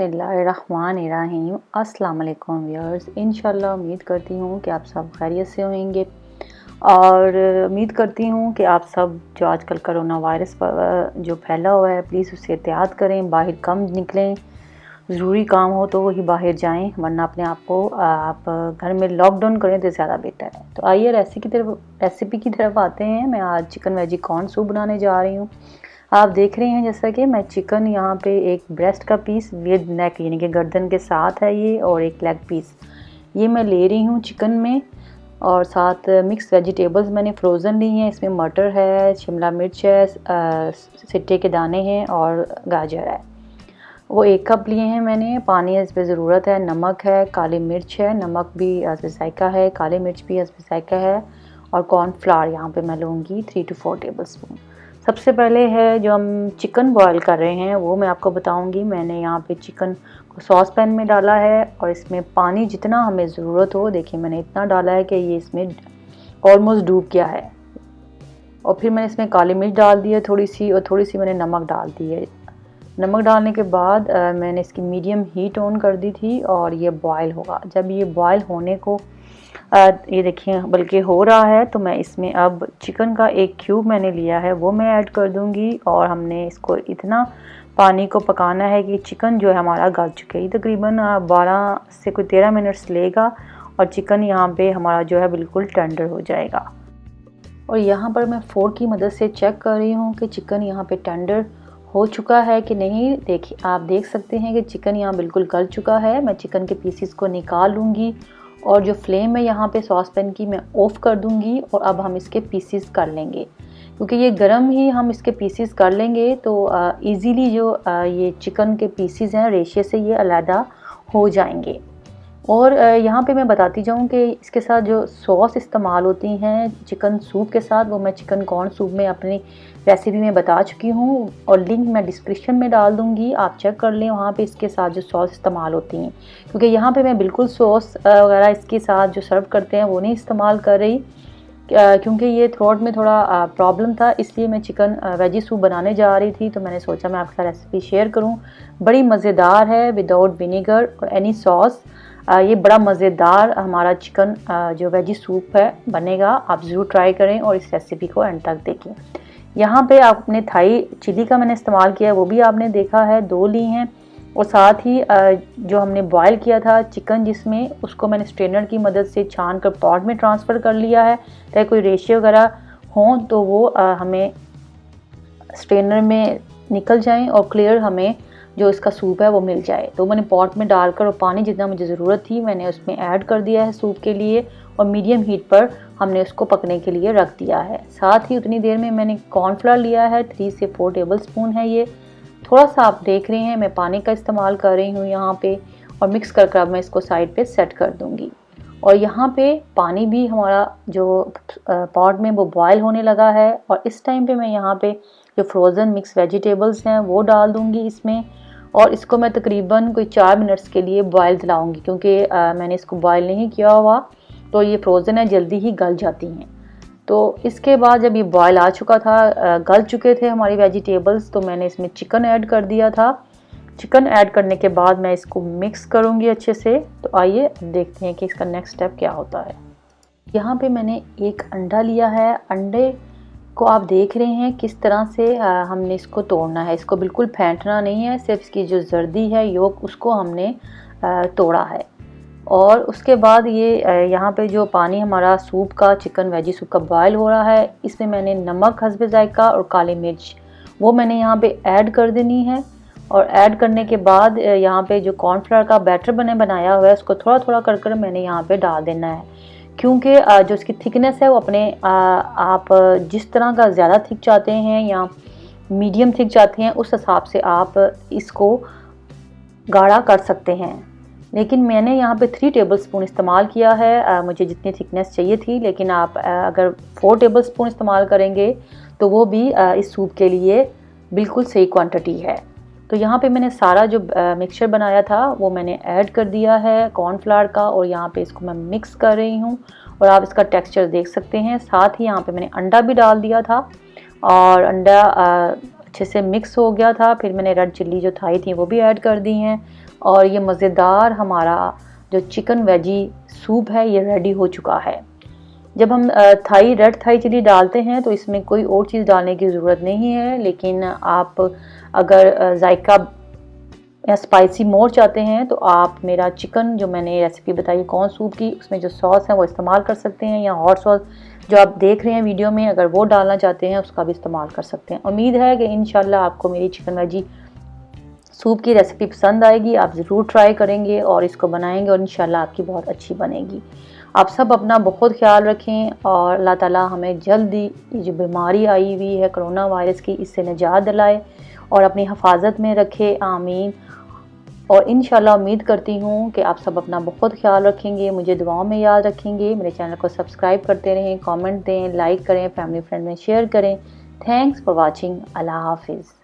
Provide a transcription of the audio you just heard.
बिस्मिल्लाहिर्रहमानिर्रहीम। अस्सलाम वालेकुम व्यूअर्स। इंशाल्लाह उम्मीद करती हूँ कि आप सब खैरियत से होंगे और उम्मीद करती हूँ कि आप सब जो आजकल कोरोना वायरस जो फैला हुआ है प्लीज़ उससे एहतियात करें, बाहर कम निकलें, ज़रूरी काम हो तो ही बाहर जाएं, वरना अपने आप को आप घर में लॉकडाउन करें तो ज़्यादा बेहतर है। तो आइए रेसिपी की तरफ आते हैं। मैं आज चिकन वेजी कॉर्न सूप बनाने जा रही हूँ। आप देख रहे हैं जैसा कि मैं चिकन यहाँ पे एक ब्रेस्ट का पीस विद नेक यानी कि गर्दन के साथ है ये, और एक लेग पीस ये मैं ले रही हूँ चिकन में, और साथ मिक्स वेजिटेबल्स मैंने फ्रोज़न ली हैं। इसमें मटर है, शिमला मिर्च है, सिट्टे के दाने हैं और गाजर है। वो 1 कप लिए हैं मैंने। पानी इस पर ज़रूरत है, नमक है, काली मिर्च है, नमक भी जायका है, काली मिर्च भी जायका है, और कॉर्नफ्लावर यहाँ पे मैं लूँगी 3 to 4 टेबल स्पून। सबसे पहले है जो हम चिकन बॉईल कर रहे हैं वो मैं आपको बताऊंगी। मैंने यहाँ पे चिकन को सॉस पैन में डाला है और इसमें पानी जितना हमें ज़रूरत हो, देखिए मैंने इतना डाला है कि ये इसमें ऑलमोस्ट डूब गया है। और फिर मैंने इसमें काली मिर्च डाल दी है थोड़ी सी, और थोड़ी सी मैंने नमक डाल दी है। नमक डालने के बाद मैंने इसकी मीडियम हीट ऑन कर दी थी और ये बॉयल होगा। जब ये बॉयल होने को ये देखिए बल्कि हो रहा है, तो मैं इसमें अब चिकन का एक क्यूब मैंने लिया है वो मैं ऐड कर दूंगी। और हमने इसको इतना पानी को पकाना है कि चिकन जो है हमारा गल चुके। ये तकरीबन 12 से कोई 13 मिनट्स लेगा और चिकन यहाँ पे हमारा जो है बिल्कुल टेंडर हो जाएगा। और यहाँ पर मैं फोर्क की मदद से चेक कर रही हूँ कि चिकन यहाँ पे टेंडर हो चुका है कि नहीं। देखिए आप देख सकते हैं कि चिकन यहाँ बिल्कुल गल चुका है। मैं चिकन के पीसीस को निकाल लूँगी और जो फ्लेम है यहाँ पे सॉस पैन की मैं ऑफ़ कर दूँगी। और अब हम इसके पीसीस कर लेंगे, क्योंकि ये गरम ही हम इसके पीसीस कर लेंगे तो इजीली जो ये चिकन के पीसीस हैं रेशे से ये अलहदा हो जाएंगे। और यहाँ पे मैं बताती जाऊँ कि इसके साथ जो सॉस इस्तेमाल होती हैं चिकन सूप के साथ, वो मैं चिकन कॉर्न सूप में अपनी रेसिपी में बता चुकी हूँ और लिंक मैं डिस्क्रिप्शन में डाल दूँगी, आप चेक कर लें वहाँ पे इसके साथ जो सॉस इस्तेमाल होती हैं। क्योंकि यहाँ पे मैं बिल्कुल सॉस वगैरह इसके साथ जो सर्व करते हैं वो नहीं इस्तेमाल कर रही, क्योंकि ये थ्रोट में थोड़ा प्रॉब्लम था, इसलिए मैं चिकन वेजी सूप बनाने जा रही थी। तो मैंने सोचा मैं आपके साथ रेसिपी शेयर करूँ। बड़ी मज़ेदार है, विदाउट विनीगर और एनी सॉस। ये बड़ा मज़ेदार हमारा चिकन जो वेजी सूप है बनेगा। आप ज़रूर ट्राई करें और इस रेसिपी को एंड तक देखें। यहाँ पे आपने थाई चिली का मैंने इस्तेमाल किया है, वो भी आपने देखा है, 2 ली हैं। और साथ ही जो हमने बॉयल किया था चिकन जिसमें, उसको मैंने स्ट्रेनर की मदद से छान कर पॉट में ट्रांसफ़र कर लिया है, ताकि कोई रेशे वगैरह हों तो वो हमें स्ट्रेनर में निकल जाएं और क्लियर हमें जो इसका सूप है वो मिल जाए। तो मैंने पॉट में डालकर और पानी जितना मुझे ज़रूरत थी मैंने उसमें ऐड कर दिया है सूप के लिए, और मीडियम हीट पर हमने उसको पकने के लिए रख दिया है। साथ ही उतनी देर में मैंने कॉर्नफ्लावर लिया है, 3 से 4 टेबल स्पून है ये। थोड़ा सा आप देख रहे हैं मैं पानी का इस्तेमाल कर रही हूँ यहाँ पे, और मिक्स कर अब मैं इसको साइड पे सेट कर दूँगी। और यहाँ पे पानी भी हमारा जो पॉट में वो बॉयल होने लगा है, और इस टाइम पे मैं यहाँ पे जो फ्रोज़न मिक्स वेजिटेबल्स हैं वो डाल दूँगी इसमें। और इसको मैं तकरीबन कोई 4 मिनट्स के लिए बॉयल दिलाऊँगी, क्योंकि मैंने इसको बॉयल नहीं किया हुआ तो ये फ्रोज़न है, जल्दी ही गल जाती हैं। तो इसके बाद जब ये बॉयल आ चुका था, गल चुके थे हमारी वेजिटेबल्स, तो मैंने इसमें चिकन ऐड कर दिया था। चिकन ऐड करने के बाद मैं इसको मिक्स करूँगी अच्छे से। तो आइए देखते हैं कि इसका नेक्स्ट स्टेप क्या होता है। यहाँ पे मैंने एक अंडा लिया है। अंडे को आप देख रहे हैं किस तरह से हमने इसको तोड़ना है। इसको बिल्कुल फेंटना नहीं है, सिर्फ इसकी जो जर्दी है योक उसको हमने तोड़ा है। और उसके बाद ये यहाँ पे जो पानी हमारा सूप का, चिकन वेजी सूप का बॉयल हो रहा है, इसमें मैंने नमक हस्बे जायका और काली मिर्च वो मैंने यहाँ पे ऐड कर देनी है। और ऐड करने के बाद यहाँ पे जो कॉर्नफ्लावर का बैटर बनाया हुआ है उसको थोड़ा थोड़ा कर मैंने यहाँ पे डाल देना है, क्योंकि जो इसकी थिकनेस है वो अपने आप जिस तरह का ज़्यादा थिक चाहते हैं या मीडियम थिक चाहते हैं उस हिसाब से आप इसको गाढ़ा कर सकते हैं। लेकिन मैंने यहाँ पे 3 टेबल स्पून इस्तेमाल किया है, मुझे जितनी थिकनेस चाहिए थी। लेकिन आप अगर 4 टेबल स्पून इस्तेमाल करेंगे तो वो भी इस सूप के लिए बिल्कुल सही क्वांटिटी है। तो यहाँ पे मैंने सारा जो मिक्सचर बनाया था वो मैंने ऐड कर दिया है कॉर्नफ्लावर का, और यहाँ पे इसको मैं मिक्स कर रही हूँ और आप इसका टेक्सचर देख सकते हैं। साथ ही यहाँ पे मैंने अंडा भी डाल दिया था और अंडा अच्छे से मिक्स हो गया था। फिर मैंने रेड चिल्ली जो थाई थी वो भी ऐड कर दी हैं और ये मज़ेदार हमारा जो चिकन वेजी सूप है ये रेडी हो चुका है। जब हम रेड थाई चिली डालते हैं तो इसमें कोई और चीज़ डालने की ज़रूरत नहीं है, लेकिन आप अगर जायका या स्पाइसी मोर चाहते हैं तो आप मेरा चिकन जो मैंने रेसिपी बताई कॉर्न सूप की, उसमें जो सॉस है वो इस्तेमाल कर सकते हैं, या हॉट सॉस जो आप देख रहे हैं वीडियो में अगर वो डालना चाहते हैं उसका भी इस्तेमाल कर सकते हैं। उम्मीद है कि इंशाल्लाह आपको मेरी चिकन वेजी सूप की रेसिपी पसंद आएगी, आप ज़रूर ट्राई करेंगे और इसको बनाएंगे और इंशाल्लाह आपकी बहुत अच्छी बनेगी। आप सब अपना बहुत ख्याल रखें और अल्लाह ताला हमें जल्दी ये जो बीमारी आई हुई है कोरोना वायरस की, इससे निजात दिलाए और अपनी हिफाजत में रखे, आमीन। और इंशाल्लाह उम्मीद करती हूँ कि आप सब अपना बहुत ख्याल रखेंगे, मुझे दुआओं में याद रखेंगे। मेरे चैनल को सब्सक्राइब करते रहें, कमेंट दें, लाइक करें, फैमिली फ्रेंड में शेयर करें। Thanks for watching. अल्लाह हाफिज़।